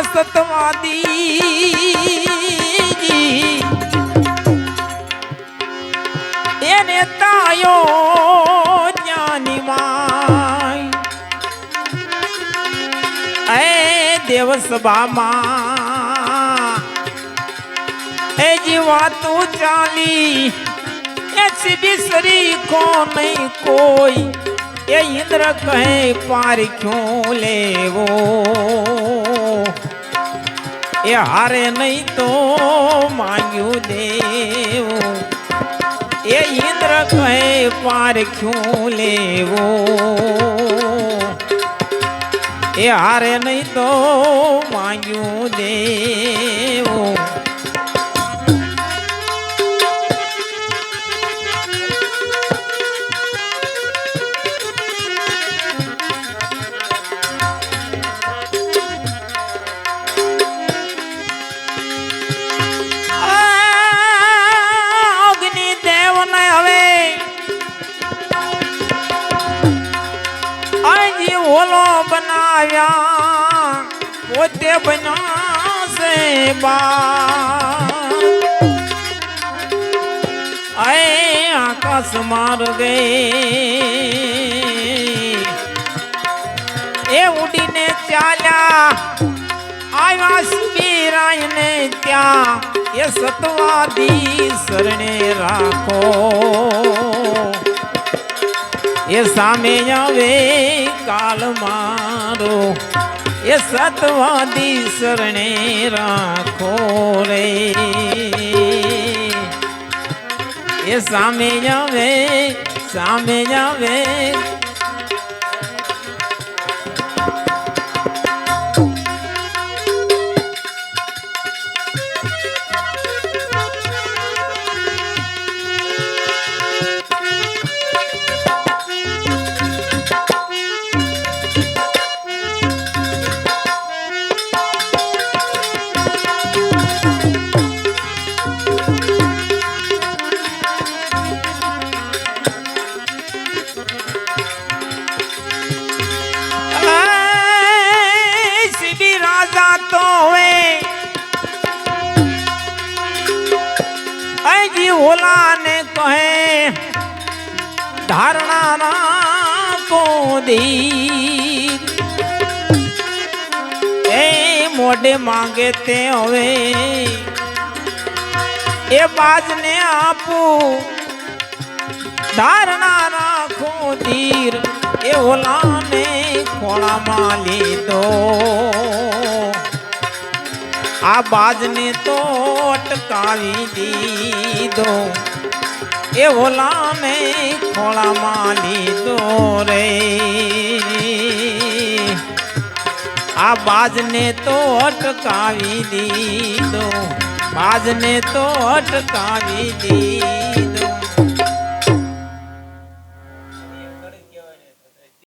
સતવાદી એને તાયો જ્ઞાની માય એ દેવ સભામાં એ જીવાતું ચાલી એ સીધી સરી કો નહીં કોઈ એ ઇન્દ્ર કહે પારખ્યો લેવો એ હારે નહીં તો માંગ્યું દેવો એ ઇન્દ્ર કહે પારખ્યું લેવો એ હારે નહીં તો માંગ્યું દેવો ઓલો બનાવ્યા પોતે બનાશે બા આકાશ માર્ગે એ ઉડીને ચાલ્યા આવ્યા શિબિરાય ને ત્યાં એ સતવાદી શરણે રાખો એ સામે આવે કાલ મારો એ સતવાદી શરણે રાખો રે એ સામે આવે ઓલા ને કહે ધારણા રાખો દી એ મોઢે માંગે તે હવે એ બાજને આપું ધારણા રાખો ધીર એ ઓલા ને ખોળામાં લીધો આ બાજને તો અટકાવી દીધો એ ઓલાને ખોળામાં લીધો રે આ બાજને તો અટકાવી દીધો બાજને તો અટકાવી દીધો